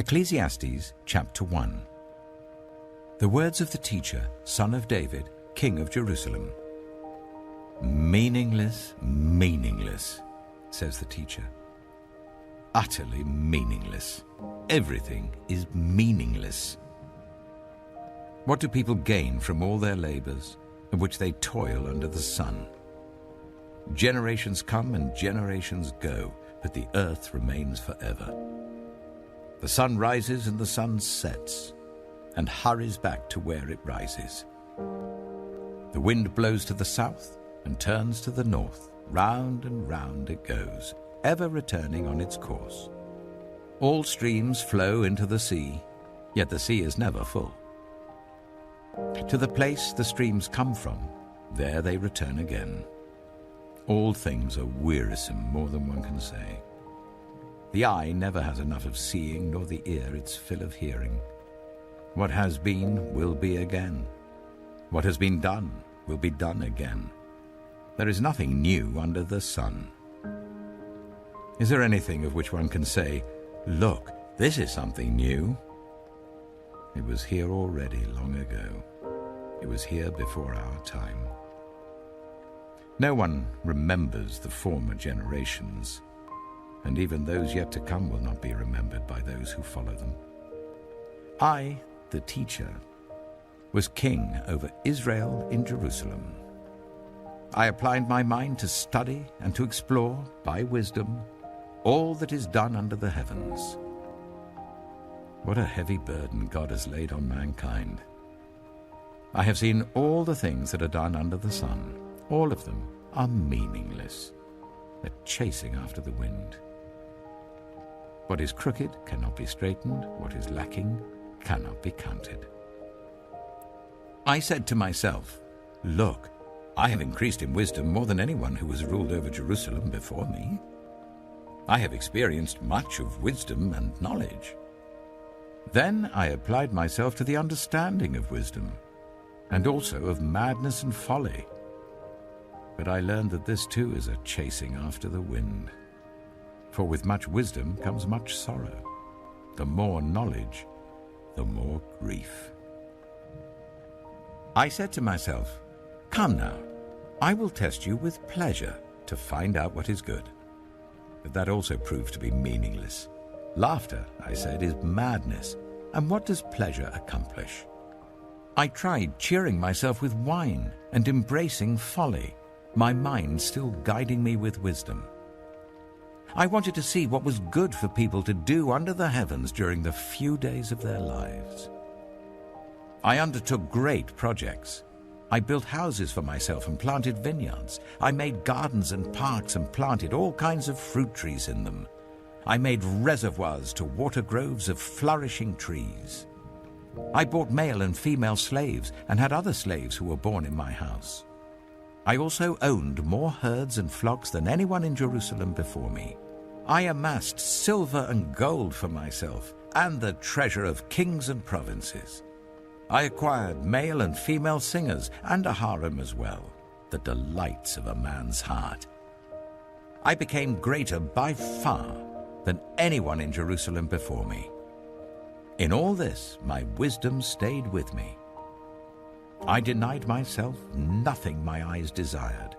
Ecclesiastes chapter 1. The words of the teacher, son of David, king of Jerusalem. Meaningless, meaningless, says the teacher. Utterly meaningless. Everything is meaningless. What do people gain from all their labors, in which they toil under the sun? Generations come and generations go, but the earth remains forever. The sun rises and the sun sets, and hurries back to where it rises. The wind blows to the south and turns to the north. Round and round it goes, ever returning on its course. All streams flow into the sea, yet the sea is never full. To the place the streams come from, there they return again. All things are wearisome, more than one can say. The eye never has enough of seeing, nor the ear its fill of hearing. What has been will be again. What has been done will be done again. There is nothing new under the sun. Is there anything of which one can say, "Look, this is something new"? It was here already long ago. It was here before our time. No one remembers the former generations, and even those yet to come will not be remembered by those who follow them. I, the teacher, was king over Israel in Jerusalem. I applied my mind to study and to explore, by wisdom, all that is done under the heavens. What a heavy burden God has laid on mankind. I have seen all the things that are done under the sun. All of them are meaningless. They're chasing after the wind. What is crooked cannot be straightened. What is lacking cannot be counted. I said to myself, "Look, I have increased in wisdom more than anyone who has ruled over Jerusalem before me. I have experienced much of wisdom and knowledge." Then I applied myself to the understanding of wisdom, and also of madness and folly. But I learned that this too is a chasing after the wind. For with much wisdom comes much sorrow. The more knowledge, the more grief. I said to myself, "Come now, I will test you with pleasure to find out what is good." But that also proved to be meaningless. Laughter, I said, is madness, and what does pleasure accomplish? I tried cheering myself with wine and embracing folly, my mind still guiding me with wisdom. I wanted to see what was good for people to do under the heavens during the few days of their lives. I undertook great projects. I built houses for myself and planted vineyards. I made gardens and parks and planted all kinds of fruit trees in them. I made reservoirs to water groves of flourishing trees. I bought male and female slaves and had other slaves who were born in my house. I also owned more herds and flocks than anyone in Jerusalem before me. I amassed silver and gold for myself and the treasure of kings and provinces. I acquired male and female singers and a harem as well, the delights of a man's heart. I became greater by far than anyone in Jerusalem before me. In all this, my wisdom stayed with me. I denied myself nothing my eyes desired.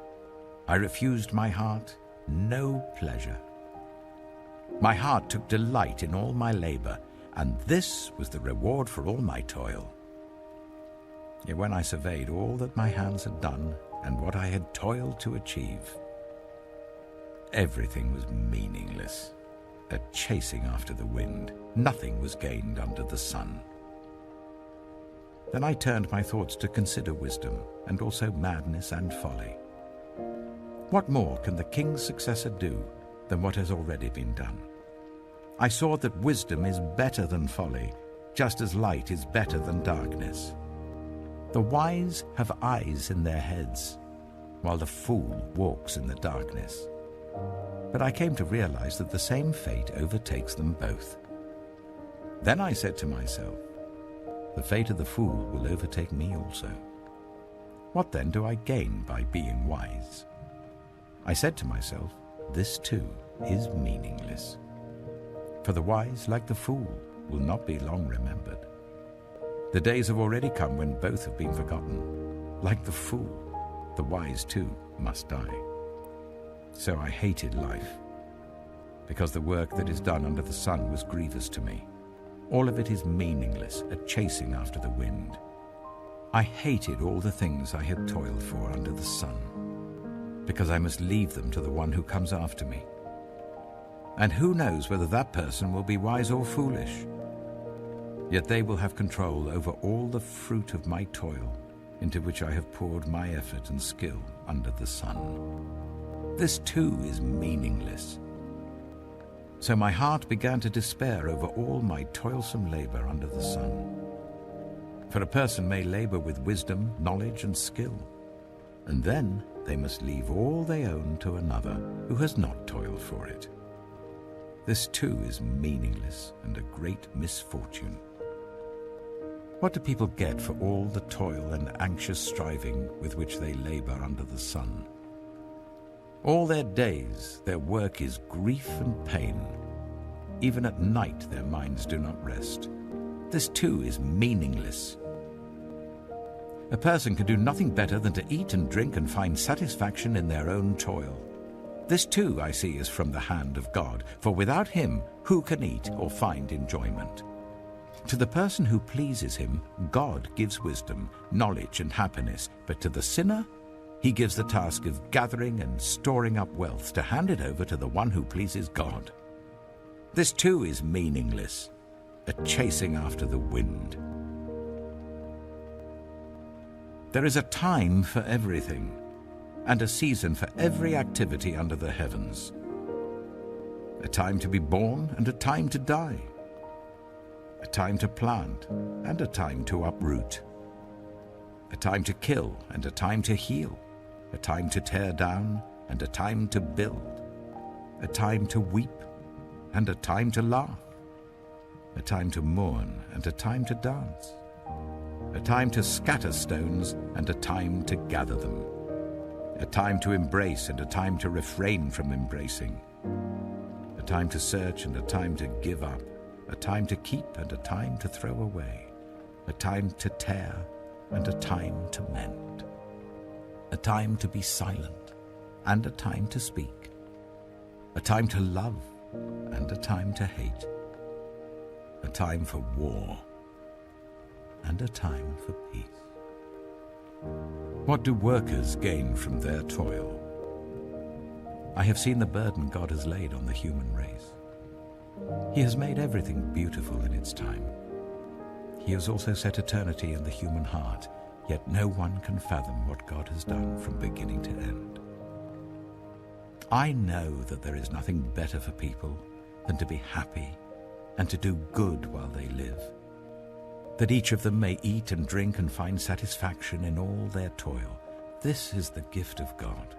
I refused my heart no pleasure. My heart took delight in all my labor, and this was the reward for all my toil. Yet when I surveyed all that my hands had done and what I had toiled to achieve, everything was meaningless, a chasing after the wind. Nothing was gained under the sun. Then I turned my thoughts to consider wisdom, and also madness and folly. What more can the king's successor do than what has already been done? I saw that wisdom is better than folly, just as light is better than darkness. The wise have eyes in their heads, while the fool walks in the darkness. But I came to realize that the same fate overtakes them both. Then I said to myself, the fate of the fool will overtake me also. What then do I gain by being wise? I said to myself, this too is meaningless. For the wise, like the fool, will not be long remembered. The days have already come when both have been forgotten. Like the fool, the wise too must die. So I hated life, because the work that is done under the sun was grievous to me. All of it is meaningless, a chasing after the wind. I hated all the things I had toiled for under the sun, because I must leave them to the one who comes after me. And who knows whether that person will be wise or foolish? Yet they will have control over all the fruit of my toil, into which I have poured my effort and skill under the sun. This too is meaningless. So my heart began to despair over all my toilsome labor under the sun. For a person may labor with wisdom, knowledge, and skill, and then they must leave all they own to another who has not toiled for it. This too is meaningless and a great misfortune. What do people get for all the toil and anxious striving with which they labor under the sun? All their days, their work is grief and pain. Even at night, their minds do not rest. This too is meaningless. A person can do nothing better than to eat and drink and find satisfaction in their own toil. This too, I see, is from the hand of God, for without him, who can eat or find enjoyment? To the person who pleases him, God gives wisdom, knowledge, and happiness, but to the sinner, he gives the task of gathering and storing up wealth to hand it over to the one who pleases God. This too is meaningless, a chasing after the wind. There is a time for everything, and a season for every activity under the heavens. A time to be born and a time to die. A time to plant and a time to uproot. A time to kill and a time to heal. A time to tear down and a time to build. A time to weep and a time to laugh. A time to mourn and a time to dance. A time to scatter stones and a time to gather them. A time to embrace and a time to refrain from embracing. A time to search and a time to give up. A time to keep and a time to throw away. A time to tear and a time to mend. A time to be silent and a time to speak. A time to love and a time to hate. A time for war and a time for peace. What do workers gain from their toil? I have seen the burden God has laid on the human race. He has made everything beautiful in its time. He has also set eternity in the human heart, yet no one can fathom what God has done from beginning to end. I know that there is nothing better for people than to be happy and to do good while they live, that each of them may eat and drink and find satisfaction in all their toil. This is the gift of God.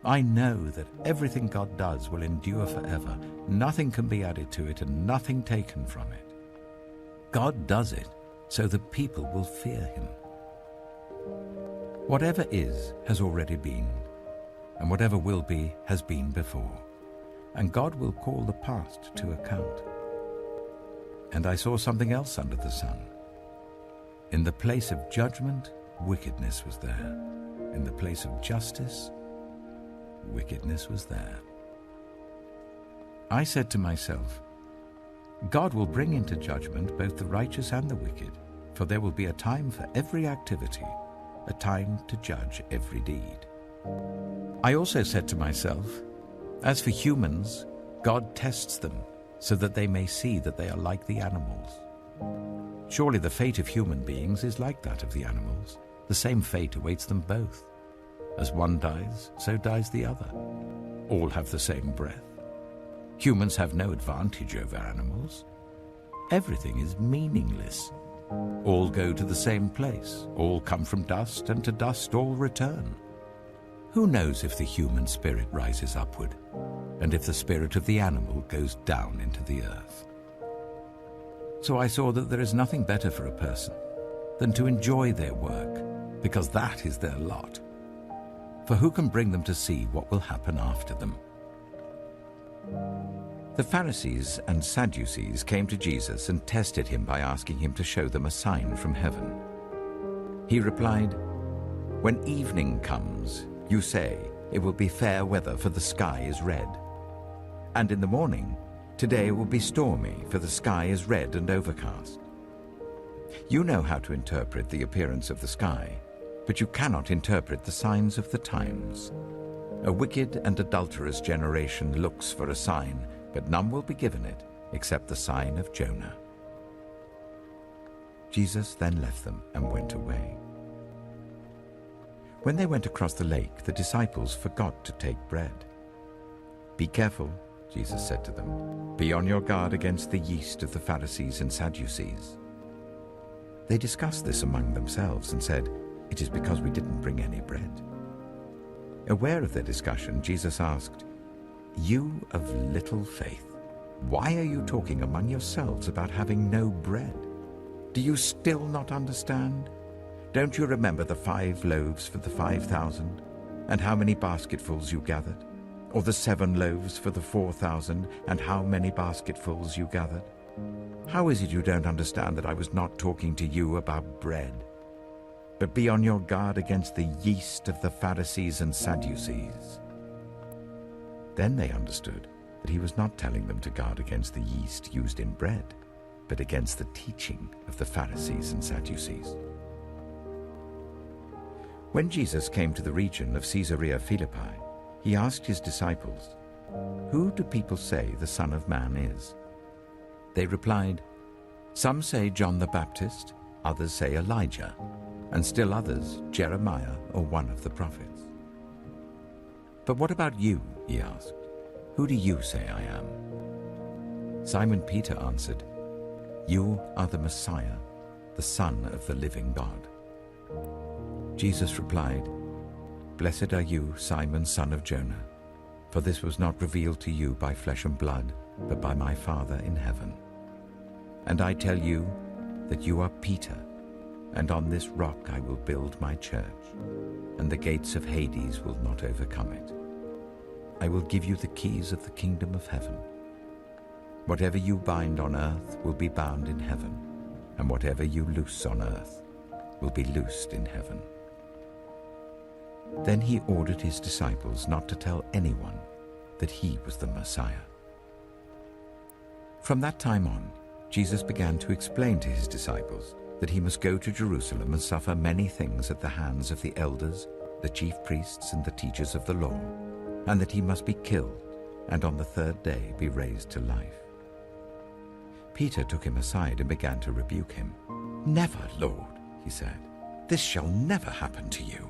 I know that everything God does will endure forever. Nothing can be added to it and nothing taken from it. God does it so that people will fear him. Whatever is has already been, and whatever will be has been before, and God will call the past to account. And I saw something else under the sun. In the place of judgment, wickedness was there. In the place of justice, wickedness was there. I said to myself, God will bring into judgment both the righteous and the wicked, for there will be a time for every activity, a time to judge every deed. I also said to myself, as for humans, God tests them so that they may see that they are like the animals. Surely the fate of human beings is like that of the animals. The same fate awaits them both. As one dies, so dies the other. All have the same breath. Humans have no advantage over animals. Everything is meaningless. All go to the same place. All come from dust, and to dust all return. Who knows if the human spirit rises upward, and if the spirit of the animal goes down into the earth? So I saw that there is nothing better for a person than to enjoy their work, because that is their lot. For who can bring them to see what will happen after them? The Pharisees and Sadducees came to Jesus and tested him by asking him to show them a sign from heaven. He replied, "When evening comes, you say, 'It will be fair weather, for the sky is red.' And in the morning, 'Today it will be stormy, for the sky is red and overcast.' You know how to interpret the appearance of the sky, but you cannot interpret the signs of the times. A wicked and adulterous generation looks for a sign, but none will be given it except the sign of Jonah." Jesus then left them and went away. When they went across the lake, the disciples forgot to take bread. "Be careful," Jesus said to them. "Be on your guard against the yeast of the Pharisees and Sadducees." They discussed this among themselves and said, "It is because we didn't bring any bread." Aware of their discussion, Jesus asked, "You of little faith, why are you talking among yourselves about having no bread? Do you still not understand? Don't you remember the 5 loaves for the 5,000, and how many basketfuls you gathered? Or the 7 loaves for the 4,000, and how many basketfuls you gathered? How is it you don't understand that I was not talking to you about bread? But be on your guard against the yeast of the Pharisees and Sadducees." Then they understood that he was not telling them to guard against the yeast used in bread, but against the teaching of the Pharisees and Sadducees. When Jesus came to the region of Caesarea Philippi, he asked his disciples, "Who do people say the Son of Man is?" They replied, "Some say John the Baptist, others say Elijah, and still others Jeremiah or one of the prophets." "But what about you?" he asked. "Who do you say I am?" Simon Peter answered, "You are the Messiah, the Son of the living God." Jesus replied, "Blessed are you, Simon, son of Jonah, for this was not revealed to you by flesh and blood, but by my Father in heaven. And I tell you that you are Peter, and on this rock I will build my church, and the gates of Hades will not overcome it. I will give you the keys of the kingdom of heaven. Whatever you bind on earth will be bound in heaven, and whatever you loose on earth will be loosed in heaven." Then he ordered his disciples not to tell anyone that he was the Messiah. From that time on, Jesus began to explain to his disciples that he must go to Jerusalem and suffer many things at the hands of the elders, the chief priests, and the teachers of the law, and that he must be killed, and on the 3rd day be raised to life. Peter took him aside and began to rebuke him. "Never, Lord," he said. "This shall never happen to you."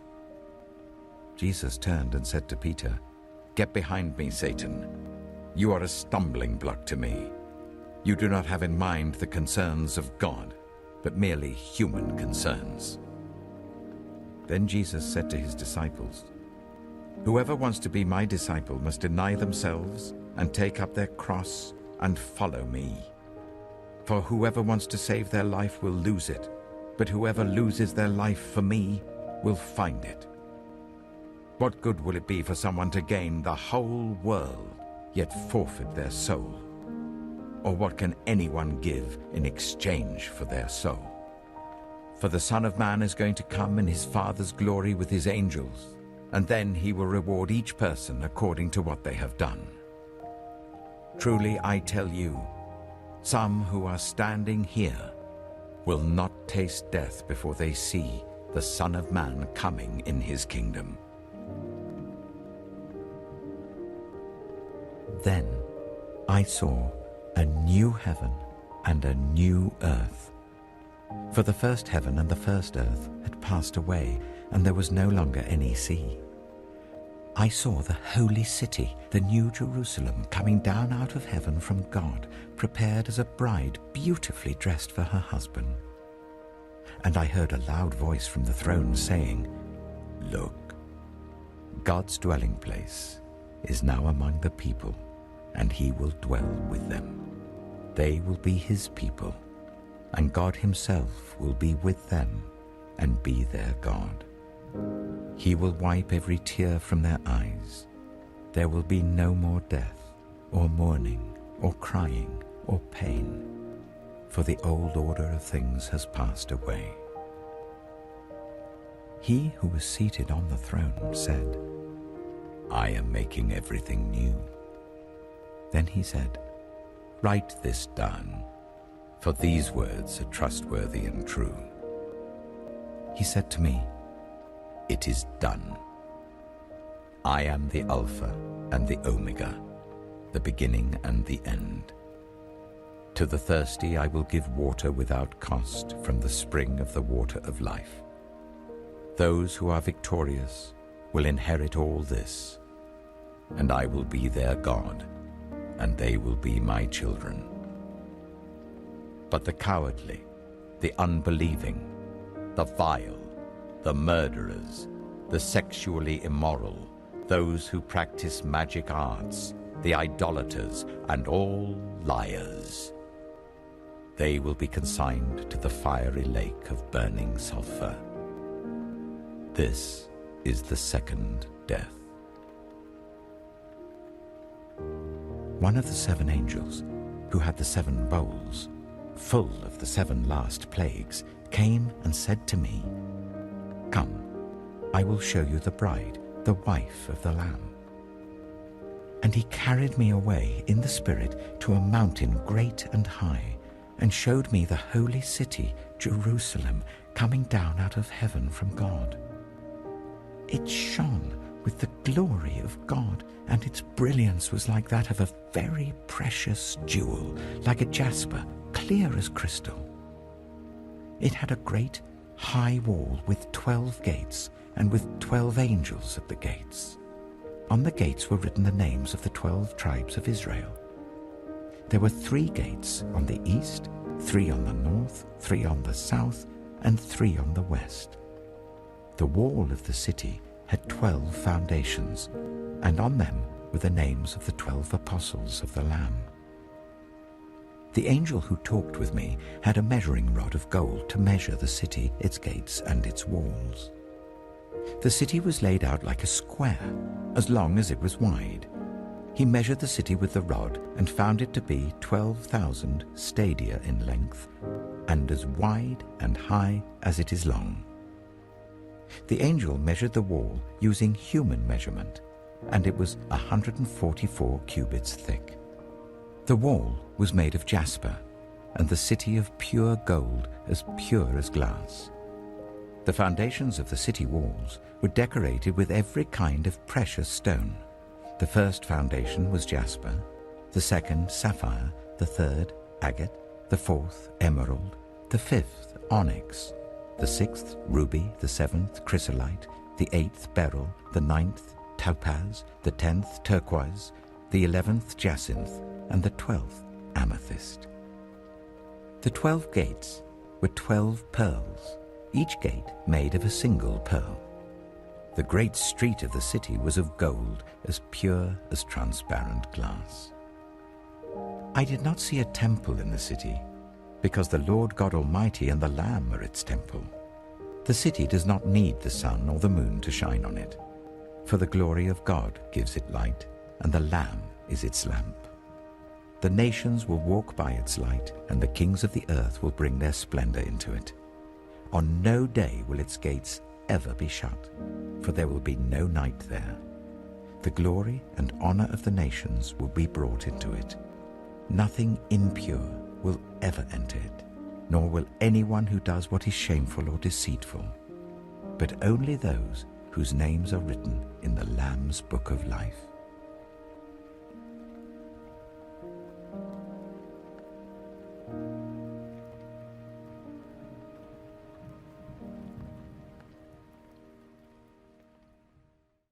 Jesus turned and said to Peter, "Get behind me, Satan. You are a stumbling block to me. You do not have in mind the concerns of God, but merely human concerns." Then Jesus said to his disciples, "Whoever wants to be my disciple must deny themselves and take up their cross and follow me. For whoever wants to save their life will lose it, but whoever loses their life for me will find it. What good will it be for someone to gain the whole world, yet forfeit their soul? Or what can anyone give in exchange for their soul? For the Son of Man is going to come in his Father's glory with his angels, and then he will reward each person according to what they have done. Truly I tell you, some who are standing here will not taste death before they see the Son of Man coming in his kingdom." Then I saw a new heaven and a new earth. For the first heaven and the first earth had passed away, and there was no longer any sea. I saw the holy city, the new Jerusalem, coming down out of heaven from God, prepared as a bride beautifully dressed for her husband. And I heard a loud voice from the throne saying, "Look, God's dwelling place is now among the people, and he will dwell with them. They will be his people, and God himself will be with them and be their God. He will wipe every tear from their eyes. There will be no more death, or mourning, or crying, or pain, for the old order of things has passed away. He who was seated on the throne said, I am making everything new. Then he said, Write this down, for these words are trustworthy and true. He said to me, It is done. I am the Alpha and the Omega, the beginning and the end. To the thirsty I will give water without cost from the spring of the water of life. Those who are victorious will inherit all this, and I will be their God, and they will be my children. But the cowardly, the unbelieving, the vile, the murderers, the sexually immoral, those who practice magic arts, the idolaters, and all liars, they will be consigned to the fiery lake of burning sulfur. This is the second death. One of the 7 angels, who had the 7 bowls, full of the 7 last plagues, came and said to me, Come, I will show you the bride, the wife of the Lamb. And he carried me away in the Spirit to a mountain great and high, and showed me the holy city, Jerusalem, coming down out of heaven from God. It shone with the glory of God, and its brilliance was like that of a very precious jewel, like a jasper, clear as crystal. It had a great high wall with 12 gates, and with 12 angels at the gates. On the gates were written the names of the 12 tribes of Israel. There were 3 gates on the east, 3 on the north, 3 on the south, and 3 on the west. The wall of the city had 12 foundations, and on them were the names of the 12 apostles of the Lamb. The angel who talked with me had a measuring rod of gold to measure the city, its gates, and its walls. The city was laid out like a square, as long as it was wide. He measured the city with the rod and found it to be 12,000 stadia in length, and as wide and high as it is long. The angel measured the wall using human measurement, and it was 144 cubits thick. The wall was made of jasper, and the city of pure gold, as pure as glass. The foundations of the city walls were decorated with every kind of precious stone. The first foundation was jasper, the second sapphire, the third agate, the fourth emerald, the fifth onyx, the 6th ruby, the 7th chrysolite, the 8th beryl, the 9th topaz, the 10th turquoise, the 11th jacinth, and the 12th amethyst. The 12 gates were 12 pearls, each gate made of a single pearl. The great street of the city was of gold, as pure as transparent glass. I did not see a temple in the city, because the Lord God Almighty and the Lamb are its temple. The city does not need the sun or the moon to shine on it, for the glory of God gives it light, and the Lamb is its lamp. The nations will walk by its light, and the kings of the earth will bring their splendor into it. On no day will its gates ever be shut, for there will be no night there. The glory and honor of the nations will be brought into it. Nothing impure will ever enter it, nor will anyone who does what is shameful or deceitful, but only those whose names are written in the Lamb's book of life.